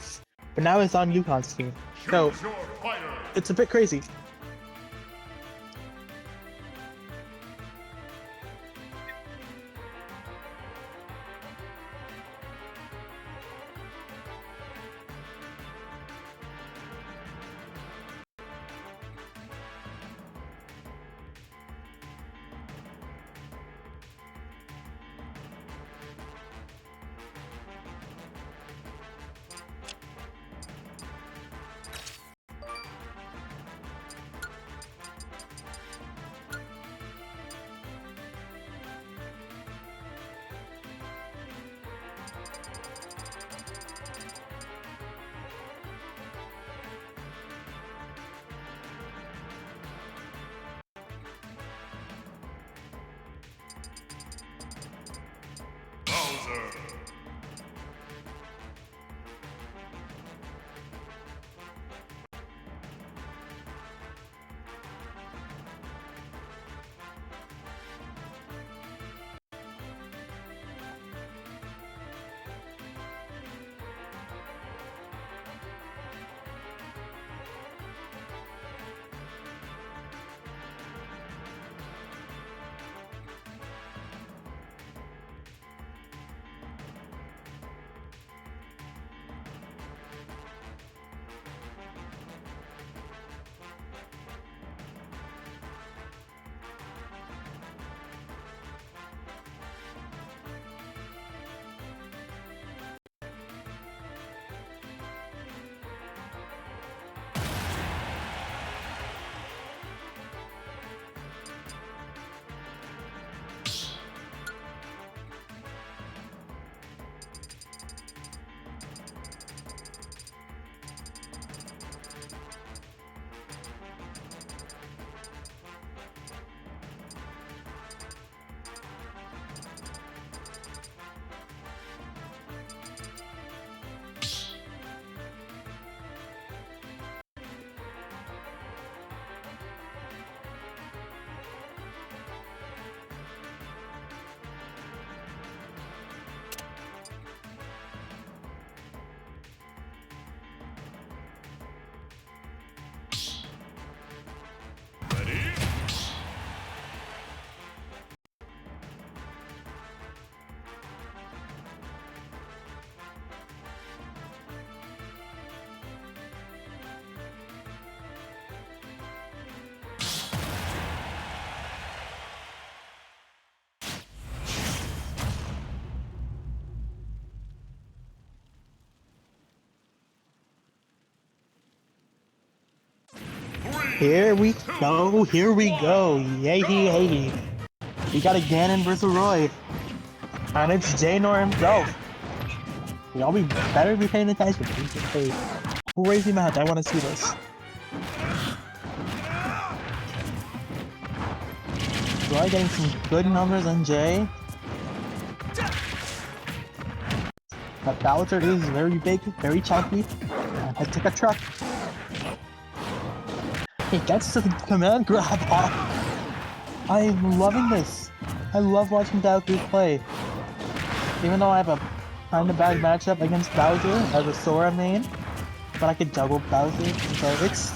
but now he's on UConn's team. So Choose your fighter. it's a bit crazy. Bowser. Ready? Here we go, here we go. Yay, yay. We got a Ganon versus Roy. And it's Jaynor himself. Y'all better be paying attention. This is a crazy match. I want to see this. Roy getting some good numbers on Jay. But Bowser is very big, very chunky. Let's take a truck. He gets to the command grab off. I'm loving this. I love watching Bowser play. Even though I have a kind of bad matchup against Bowser as a Sora main, but I could juggle Bowser, so it's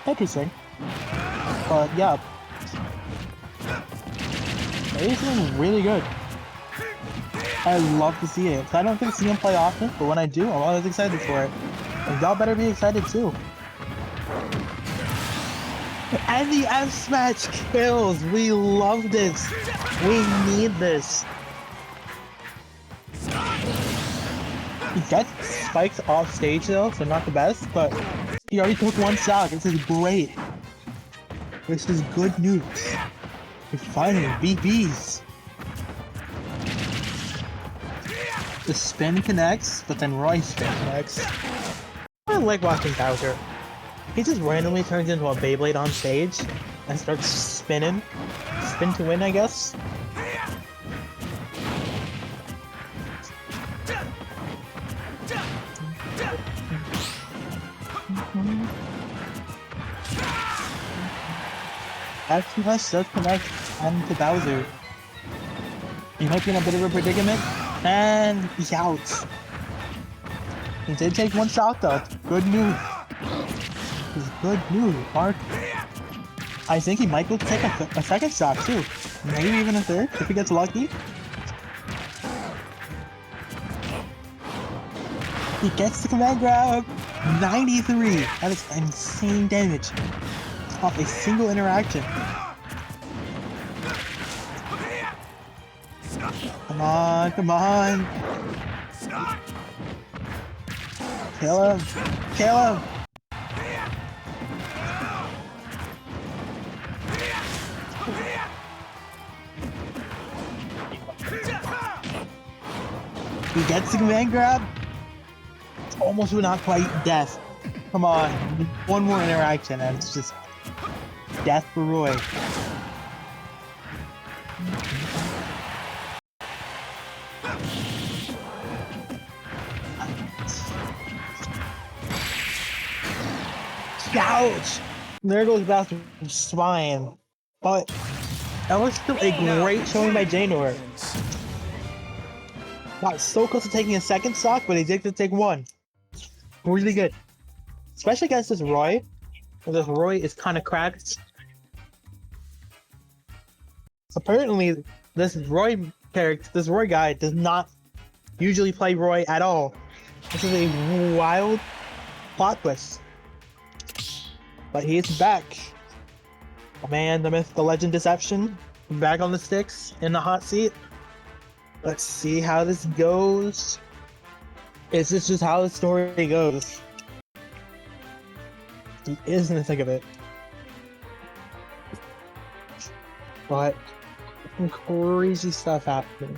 interesting. But yeah, he's doing really good. I love to see it. I don't get to see him play often, but when I do, I'm always excited for it. And y'all better be excited too. And the F smash kills! We love this! We need this! He gets spikes off stage though, so not the best, but he already took one stock. This is great. This is good news. We finally beat bees. The spin connects, but then Roy's spin connects. I like watching Bowser. He just randomly turns into a Beyblade on stage and starts spinning. Spin to win, I guess. F2S does connect onto Bowser. He might be in a bit of a predicament, and he's out. He did take one shot though. Good move. Good move, Mark. I think he might go take a second shot too. Maybe even a third if he gets lucky. He gets the command grab. 93. That is insane damage off a single interaction. Come on, come on. Kill him. Kill him. He gets the command grab. Almost but not quite death. Come on. One more interaction and it's just death for Roy. Ouch! There goes Bowser's spine. But that was still a great showing by Janor. Got so close to taking a second stock, but he did take one. Really good. Especially against this Roy. This Roy is kind of cracked. Apparently, this Roy character, this Roy guy, does not usually play Roy at all. This is a wild plot twist. But he is back. Oh man, the myth, the legend, Deception. Back on the sticks, in the hot seat. Let's see how this goes. Is this just how the story goes? He is in the thick of it. But some crazy stuff happening.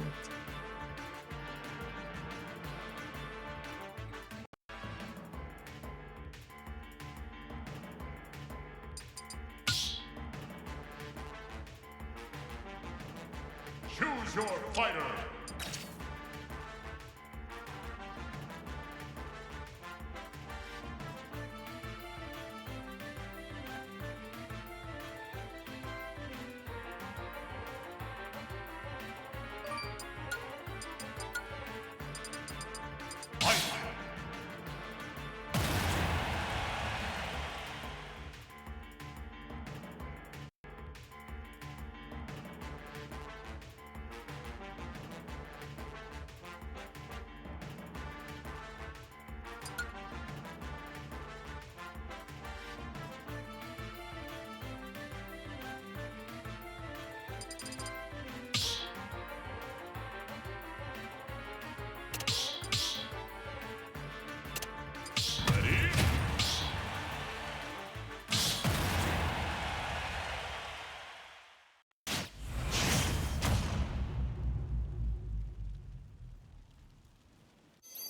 Choose your fighter.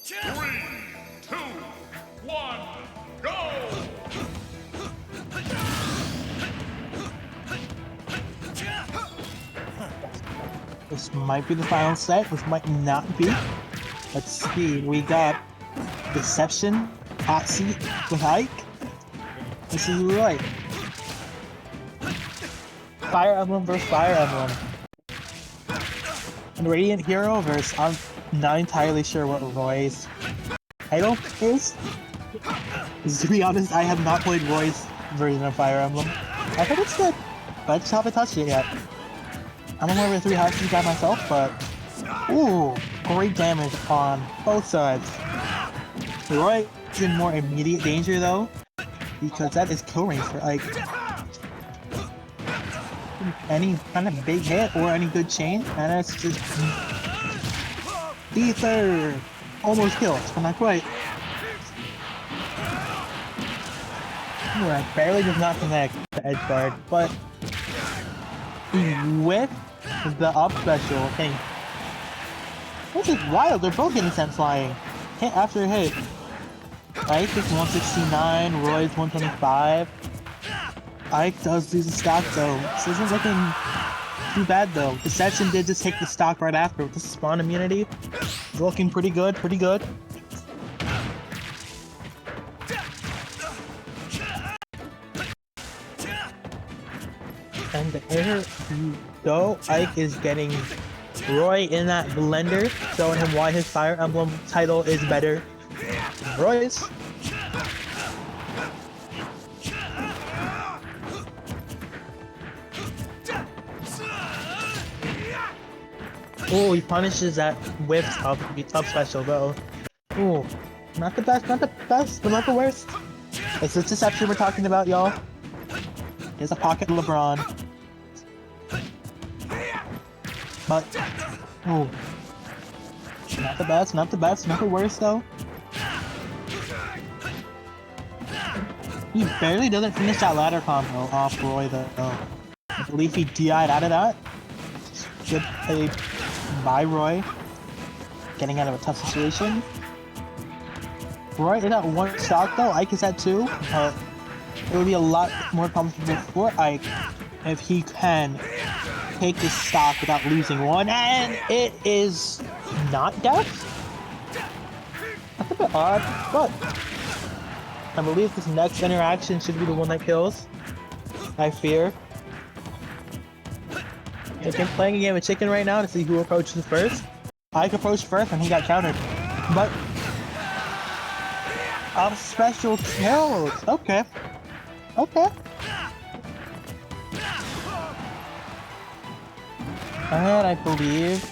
Three, two, one, go! This might be the final set, this might not be. Let's see, we got Deception, Hot Seat with Ike. This is right. Fire Emblem versus Fire Emblem. And Radiant Hero versus, I'm not entirely sure what Roy's title is. Because to be honest, I have not played Roy's version of Fire Emblem. I heard it's good, but I just haven't touched it yet. I'm more of a 3 houses guy myself, but ooh, great damage on both sides. Roy is in more immediate danger though, because that is kill range for Ike. Any kind of big hit or any good chain, and it's just Ether! Almost killed, but not quite. Ooh, I barely does not connect the edge guard, but with the up special thing. This is wild, they're both getting sent flying. Hit after hit. Ike is 169, Roy's 125. Ike does lose a stock though. This isn't looking too bad though. Deception did just take the stock right after with the spawn immunity. It's looking pretty good, pretty good. And there you go. Ike is getting Roy in that blender, showing him why his Fire Emblem title is better than Roy's. Oh, he punishes that whip up special though. Oh, not the best, not the best, but not the worst. It's this deception we're talking about, y'all. Here's a pocket LeBron. But, oh, not the best, not the best, not the worst though. He barely doesn't finish that ladder combo off Roy though. I believe he DI'd out of that. Good play by Roy. Getting out of a tough situation. Roy is at 1 stock though, Ike is at 2. It would be a lot more comfortable for Ike if he can take this stock without losing 1, and it is not death? That's a bit odd, but I believe this next interaction should be the one that kills. I fear. They're playing a game of chicken right now to see who approaches first. Ike approached first and he got countered. But special kills. Okay. Okay. And I believe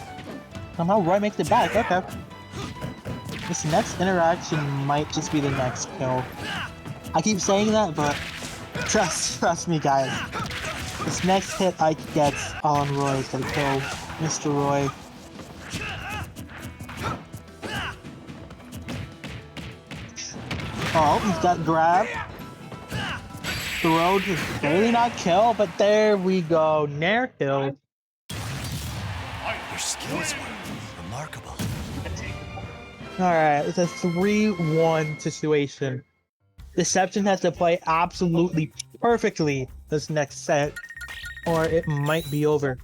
somehow Roy makes it back. Okay. This next interaction might just be the next kill. I keep saying that, but trust me, guys. This next hit Ike gets on Roy is gonna kill Mr. Roy. Oh, he's got grab. Throw just barely not kill, but there we go. Nair kill. Your skills were remarkable. Alright, it's a 3-1 situation. Deception has to play absolutely perfectly this next set, or it might be over.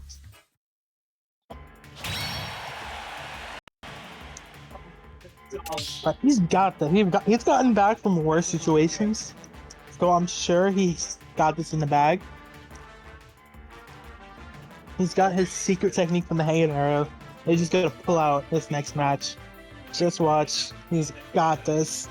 But he's got this. He's gotten back from worse situations, so I'm sure he's got this in the bag. He's got his secret technique from the hanging arrow. He's just gonna pull out this next match. Just watch. He's got this.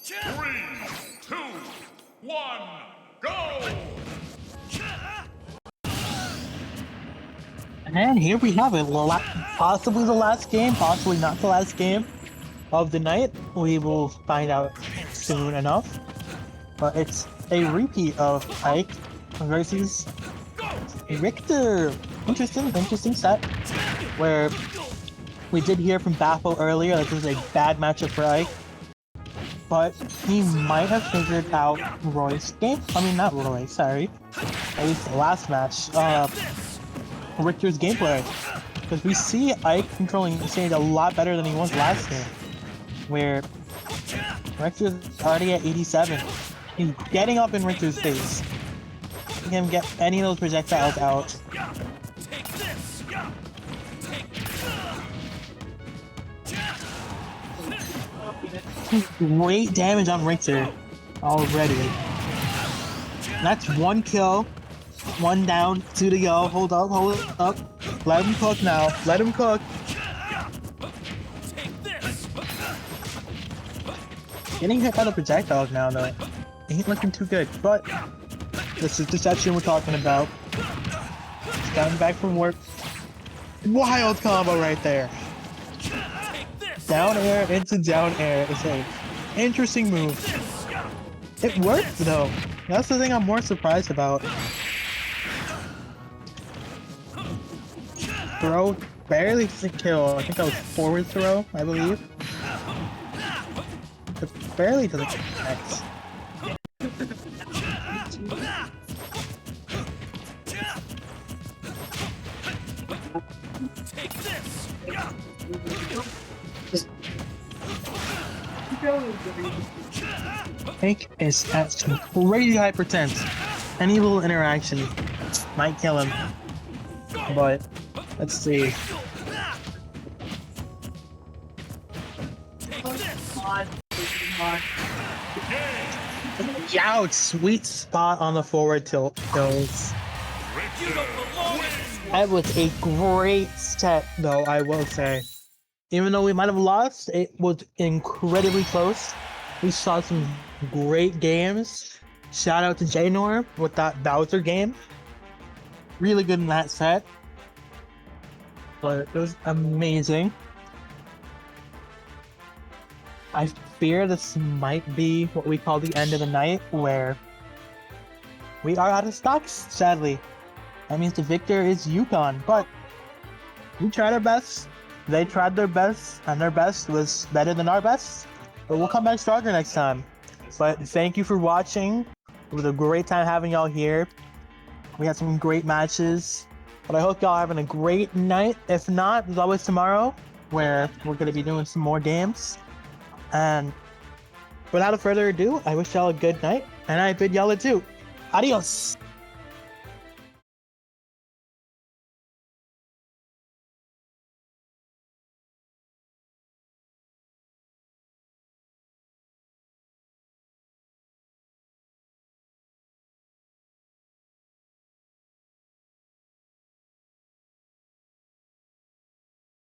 Three, two, one, go! And here we have it. Possibly the last game, possibly not the last game of the night. We will find out soon enough. But it's a repeat of Ike versus Richter. Interesting set. Where we did hear from Baffo earlier that this is a bad matchup for Ike. But he might have figured out Roy's game. I mean, not Roy, sorry. At least the last match. Richter's gameplay. Because we see Ike controlling the stage a lot better than he was last game. Where Richter's already at 87. He's getting up in Richter's face. He can get any of those projectiles out. great damage on Richter already. That's 1 kill, 1 down, 2 to go. Hold up, hold up. Let him cook now. Let him cook. Getting hit by the projectiles now, though. Ain't looking too good, but this is deception we're talking about. Coming back from work. Wild combo right there. Down air into down air is a interesting move. It worked though. That's the thing I'm more surprised about. Throw barely to kill. I think that was forward throw, I believe. It barely doesn't connect. Hank is at some crazy hypertense. Any little interaction might kill him. But let's see. Ouch! Sweet spot on the forward tilt kills. That was a great set, though, I will say. Even though we might have lost, it was incredibly close. We saw some great games. Shout out to J-Nor with that Bowser game. Really good in that set. But it was amazing. I fear this might be what we call the end of the night, where we are out of stocks, sadly. That means the victor is Yukon, but we tried our best. They tried their best, and their best was better than our best. But we'll come back stronger next time. But thank you for watching. It was a great time having y'all here. We had some great matches. But I hope y'all are having a great night. If not, there's always tomorrow, where we're going to be doing some more games. And without further ado, I wish y'all a good night, and I bid y'all adieu. Adios!